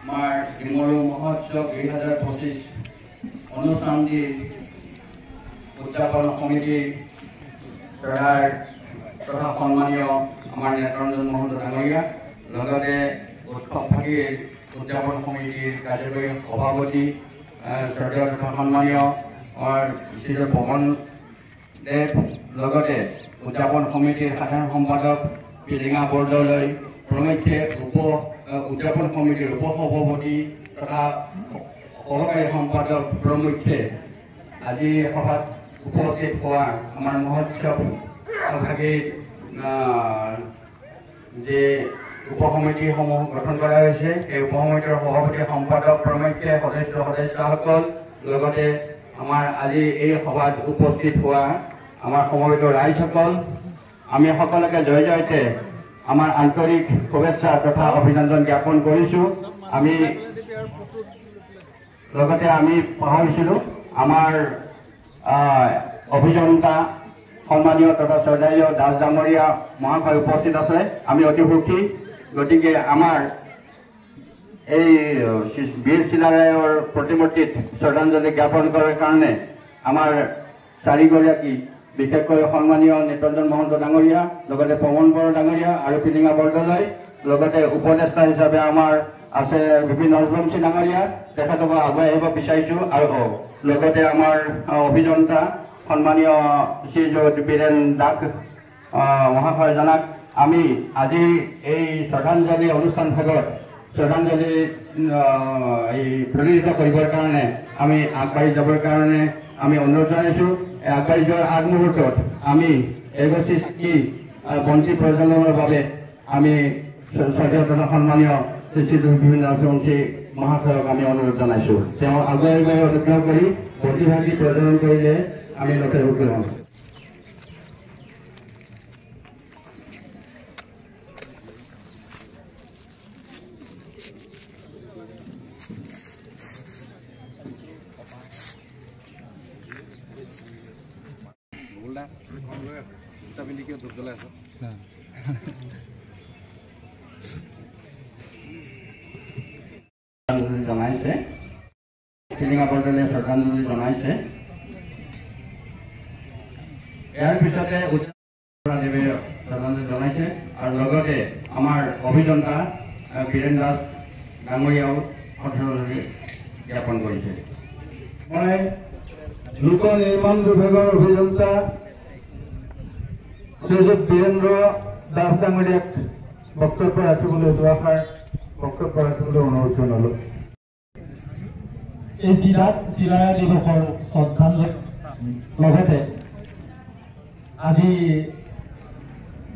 আমাৰ ডিমৰু মহোৎসৱ 2025 অনুষ্ঠানটি উদযাপন সমিতিৰ সভাৰ তথা সন্মানীয় আমাৰ নেত্ৰঞ্জন মহন্ত ডাঙৰীয়া লগতে উৎসৱ ভাগীৰ উদযাপন সমিতিৰ কাৰ্যকৰী সভাপতি শ্ৰদ্ধেয় তথা সন্মানীয় শ্ৰীযুত পৱন দেৱ লগতে উদযাপন সমিতিৰ সাধাৰণ সম্পাদক পিলিঙা বৰদলৈ প্ৰমুখ্যে উদযাপন সমিতিৰ উপসভাপতি তথা সহকাৰী সম্পাদক প্ৰমুখ্যে আজি সভাত উপস্থিত হোৱা আমাৰ মহোৎসৱ ভাগীৰ যে উপসমিতিসমূহ গঠন কৰা হৈছে এই উপসমিতিৰ সভাপতি সম্পাদক প্ৰমুখ্যে সদস্যসকল লগতে আমাৰ আজি এই সভাত উপস্থিত হোৱা আমাৰ সমবেত ৰাইজসকল আমি সকলোকে জয় জয়তে আমাৰ আন্তৰিক শুভেচ্ছা তথা অভিনন্দন জ্ঞাপন কৰিছোঁ। আমি লগতে আমি পাহৰিছিলোঁ আমাৰ অভিযন্তা সন্মানীয় তথা শ্ৰদ্ধেয় দাস ডাঙৰীয়া মহাশয় উপস্থিত আছে। আমি অতি সুখী। গতিকে আমাৰ এই বীৰ চিলাৰায়ৰ প্ৰতিমূৰ্তিত শ্ৰদ্ধাঞ্জলি জ্ঞাপন কৰাৰ কাৰণে আমাৰ চাৰিগৰাকী বিশেষকৈ সন্মানীয় নেত্ৰঞ্জন মহন্ত ডাঙৰীয়া লগতে পৱন বড়ো ডাঙৰীয়া আৰু পিলিঙা বৰদলৈ লগতে উপদেষ্টা হিচাপে আমাৰ আছে বিভিন্ন ৰাজবংশী ডাঙৰীয়া তেখেতক আগুৱাই আহিব বিচাৰিছোঁ আৰু লগতে আমাৰ অভিযন্তা সন্মানীয় শ্ৰীযুত বীৰেন দাস মহাশয়জনাক আমি আজি এই শ্ৰদ্ধাঞ্জলি অনুষ্ঠান ভাগত শ্ৰদ্ধাঞ্জলি প্ৰেৰিত কৰিবৰ কাৰণে আমি আগবাঢ়ি যাবৰ কাৰণে আমি অনুৰোধ জনাইছোঁ। আগবাঢ়ি যোৱাৰ আগমুহূৰ্তত আমি এগছি বন্তি প্ৰজ্বলনৰ বাবে আমি শ্ৰদ্ধেয় তথা সন্মানীয় শ্ৰীযুত বিভিন্ন ৰাজবংশী মহাশয়ক আমি অনুৰোধ জনাইছোঁ। তেওঁ আগুৱাই গৈ অনুগ্ৰহ কৰি বন্তি ভাগি প্ৰজ্বলন কৰিলে আমি নথিভুক্ত হ'ম। জনাইছে পিলিঙা বৰদলৈ শ্ৰদ্ধাঞ্জলি জনাইছে। ইয়াৰ পিছতে দেৱে শ্ৰদ্ধাঞ্জলি জনাইছে আৰু লগতে আমাৰ অভিযন্তা বীৰেন দাস ডাঙৰীয়াও শ্ৰদ্ধাঞ্জলি জ্ঞাপন কৰিছে। মই লোক নিৰ্মাণ বিভাগৰ অভিযন্তা শ্ৰীযুত বীৰেন্দ্ৰ দাস ডাঙৰীয়াক বক্তব্য ৰাখিবলৈ দুআষাৰ বক্তব্য ৰাখিবলৈ অনুৰোধ জনালোঁ। এই চিলাৰায় দিৱসৰ শ্ৰদ্ধাঞ্জলি লগতে আজি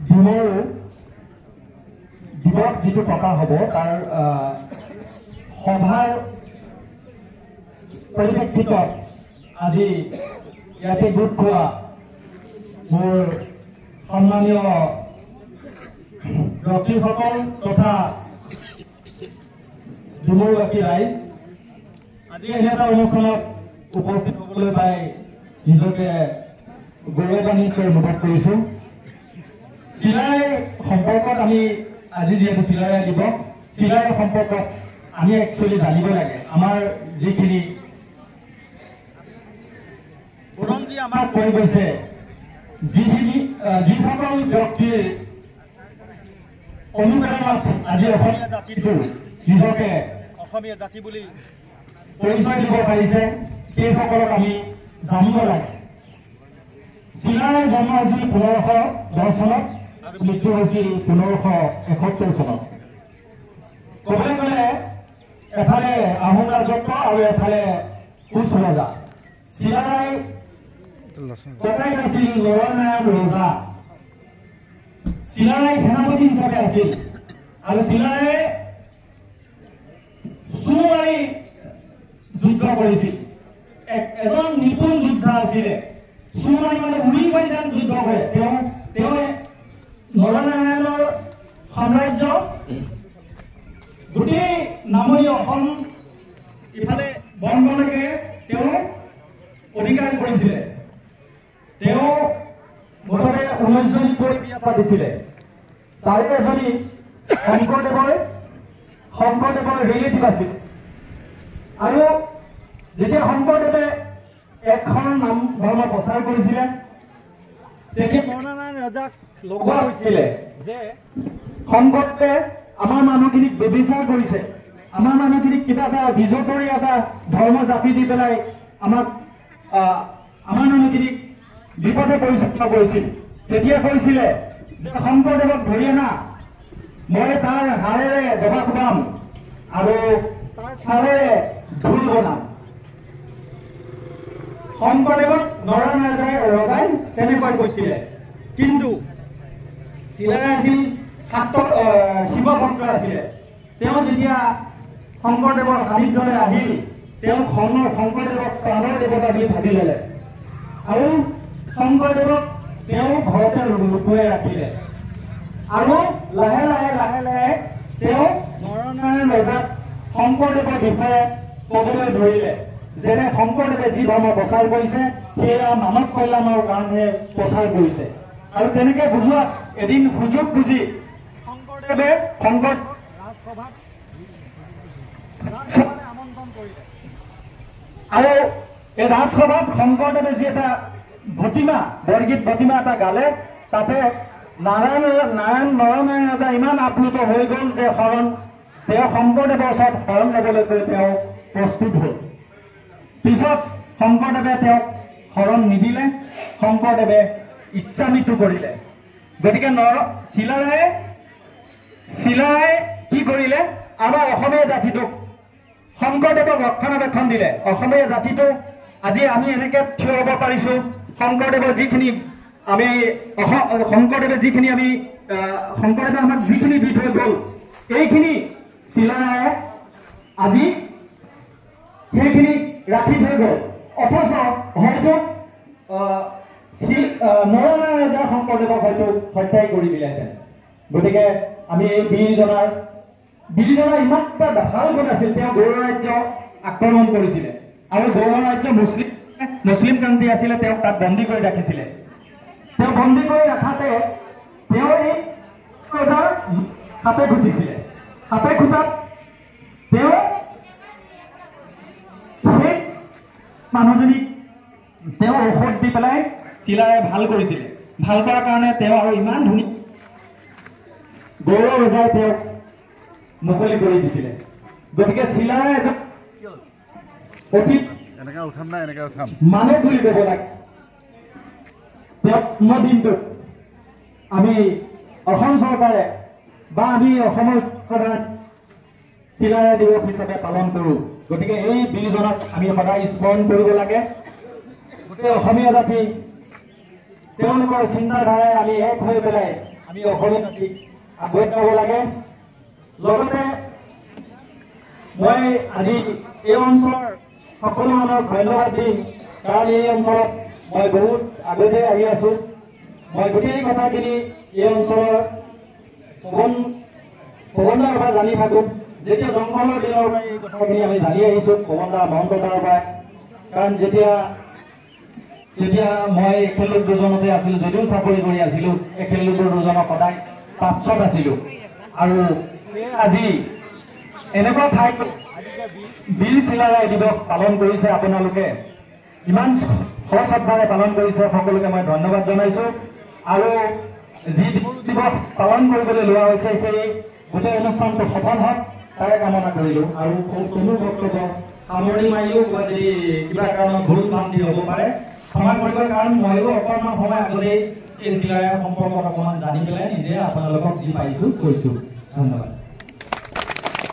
ডিমৰু দিৱস যিটো পতা হ'ব তাৰ সভাৰ পৰিপ্ৰেক্ষিতত আজি ইয়াতে গোট খোৱা মোৰ সন্মানীয় ব্যক্তিসকল তথা ডিমৰুবাসী ৰাইজ আজি এটা অনুষ্ঠানত উপস্থিত হ'বলৈ পাই নিজকে গৌৰৱান্বিত অনুভৱ কৰিছোঁ। চিলাৰায় সম্পৰ্কত আমি আজি যিহেতু চিলাৰায় দিৱস চিলাৰায় সম্পৰ্কত আমি একচুৱেলি জানিব লাগে। আমাৰ যিখিনি বুৰঞ্জী আমাক কৈ গৈছে যিসকল ব্যক্তিৰ অনুপ্ৰেৰণাত আজি অসমীয়া জাতিটো নিজকে অসমীয়া জাতি বুলি পৰিচয় দিব পাৰিছে সেইসকলক আমি জানিব লাগে। চিলাৰায়ৰ জন্ম হৈছিল 1510 চনত আৰু মৃত্যু হৈছিল 1571 চনত। ক'বলৈ গ'লে এফালে আহোম ৰাজত্ব আৰু এফালে কোচ ৰজা। চিলাৰায় ককাইক আছিল নৰনাৰায়ণ ৰজা। চিলাৰায় সেনাপতি হিচাপে আছিল আৰু চিলাৰায়ে চুৰ মাৰি যুদ্ধ কৰিছিল। এজন নিপুণ যোদ্ধা আছিলে। চুৰ মাৰি মানে উৰি গৈ যেন যুদ্ধ কৰে। তেওঁ নৰনাৰায়ণৰ সাম্ৰাজ্য গোটেই নামনি অসম ইফালে বংগলৈকে তেওঁ অধিকাৰ কৰিছিলে। তেওঁ মুঠতে 19 বিয়া পাতিছিলে। তাৰে এজনী শংকৰদেৱৰ শংকৰদেৱৰ ৰিলেটিভ আছিল আৰু যেতিয়া শংকৰদেৱে এখন নাম ধৰ্ম প্ৰচাৰ কৰিছিলে তেতিয়া নৰনাৰায়ণ ৰজাক লগোৱা হৈছিলে যে শংকৰদেৱে আমাৰ মানুহখিনিক ব্যভিচাৰ কৰিছে, আমাৰ মানুহখিনিক কিবা এটা বিজতৰী এটা ধৰ্ম জাপি দি পেলাই আমাৰ মানুহখিনিক বিপদে পৰিচালনা কৰিছিল। তেতিয়া কৈছিলে যে শংকৰদেৱক ধৰি আনা, মই তাৰ হাড়েৰে জবা খুৱাম আৰু তাৰ ছালেৰে ঢোল বনাম। শংকৰদেৱক নৰনাৰায়ণ ৰজাই তেনেকৈ কৈছিলে। কিন্তু চিলাৰায় আছিল শিৱ ভক্ত আছিলে। তেওঁ যেতিয়া শংকৰদেৱৰ সান্নিধ্যলৈ আহিল তেওঁ শংকৰদেৱক প্ৰাণৰ দেৱতা বুলি ভাবি ল'লে আৰু শংকৰদেৱক তেওঁ ঘৰতে লুকুৱাই ৰাখিলে আৰু লাহে লাহে তেওঁ নৰনাৰায়ণ ৰজাক শংকৰদেৱৰ বিষয়ে ক'বলৈ ধৰিলে, যেনে শংকৰদেৱে যি ধৰ্ম প্ৰচাৰ কৰিছে সেয়া মানৱ কল্যাণৰ কাৰণেহে প্ৰচাৰ কৰিছে। আৰু তেনেকে বুজোৱাত এদিন সুযোগ বুজি শংকৰদেৱে ৰাজসভাত আমন্ত্ৰণ কৰিলে আৰু এই ৰাজসভাত শংকৰদেৱে যি এটা ভতিমা বৰগীত ভতিমা এটা গালে তাতে নৰনাৰায়ণ ৰজা ইমান আপ্লুত হৈ গ'ল যে তেওঁ শংকৰদেৱৰ ওচৰত শৰণ ল'বলৈ তেওঁ প্ৰস্তুত হ'ল। পিছত শংকৰদেৱে তেওঁক শৰণ নিদিলে, শংকৰদেৱে ইচ্ছামৃত্যু কৰিলে। গতিকে চিলাৰায়ে কি কৰিলে, আমাৰ অসমীয়া জাতিটোক শংকৰদেৱক ৰক্ষণাবেক্ষণ দিলে। অসমীয়া জাতিটো আজি আমি এনেকে থিয় হ'ব পাৰিছো, শংকৰদেৱে আমাক যিখিনি দি থৈ গ'ল এইখিনি চিলাৰায়ে আজি সেইখিনি ৰাখি থৈ গ'ল। অথচ হয়তো নৰনাৰায়ণ ৰজা শংকৰদেৱক হয়তো হত্যাই কৰি দিলেহেঁতেন। গতিকে আমি এই বীৰজনাৰ ইমান এটা ভাল গুণ আছিল, তেওঁ গৌড় ৰাজ্য আক্ৰমণ কৰিছিলে আৰু গৌড় ৰাজ্য মুছলিম কান্তি আছিলে, তেওঁক তাত বন্দী কৰি ৰাখিছিলে। তেওঁ বন্দী কৰি ৰাখাতে তেওঁ এই ৰজাৰ সাপে খুটিছিলে। সাপে খুটাত তেওঁ সেই মানুহজনীক তেওঁ ঔষধ দি পেলাই চিলাৰায়ে ভাল কৰিছিলে। ভাল কৰাৰ কাৰণে তেওঁ আৰু ইমান ধুনীয়া গৌড় ৰজাই তেওঁক মুকলি কৰি দিছিলে। গতিকে চিলাৰায়ে এজন অতি মানুহ বুলি ক'ব লাগে। তেওঁ দিনটোত আমি অসম চৰকাৰে বা আমি অসমৰ চিলাৰায় দিৱস হিচাপে পালন কৰোঁ। গতিকে এই বীৰজনক আমি সদায় স্মৰণ কৰিব লাগে। গোটেই অসমীয়া জাতি তেওঁলোকৰ চিন্তাধাৰাই আমি এক হৈ পেলাই আমি অসমীয়া জাতিক আগুৱাই যাব লাগে। লগতে মই আজি এই অঞ্চলৰ সকলো মানুহক ধন্যবাদ দিম, কাৰণ এই অঞ্চলত মই বহুত আগতে আহি আছো। মই গোটেই কথাখিনি এই অঞ্চলৰ পৱনদাৰ পৰা জানি থাকোঁ। যেতিয়া জংঘলৰ দিনৰ পৰা এই কথাখিনি আমি জানি আহিছোঁ পৱনদা মহন্তদাৰ পৰা, কাৰণ যেতিয়া মই একেলগ দুজনতে আছিলোঁ, যদিও চাকৰি কৰি আছিলোঁ, একেলগ দুজনক সদায় পাছত আছিলোঁ। আৰু আজি এনেকুৱা ঠাইত বীৰ চিলাৰায় দিৱস পালন কৰিছে, আপোনালোকে ইমান সশ্ৰদ্ধাৰে পালন কৰিছে, সকলোকে মই ধন্যবাদ জনাইছোঁ। আৰু যি দিৱস পালন কৰিবলৈ লোৱা হৈছে সেই গোটেই অনুষ্ঠানটো সফল হওক তাৰে কামনা কৰিলোঁ। আৰু কোনো বক্তব্য সামৰি মাৰিও যদি কিবা কাৰণত ভুল ভ্ৰান্তি হ'ব পাৰে ক্ষমা কৰিবৰ কাৰণ ময়ো অকণমান সময় আগতেই এই চিলাৰায়ৰ সম্পৰ্কত অকণমান জানি পেলাই নিজে আপোনালোকক যি পাইছোঁ কৈছোঁ। ধন্যবাদ।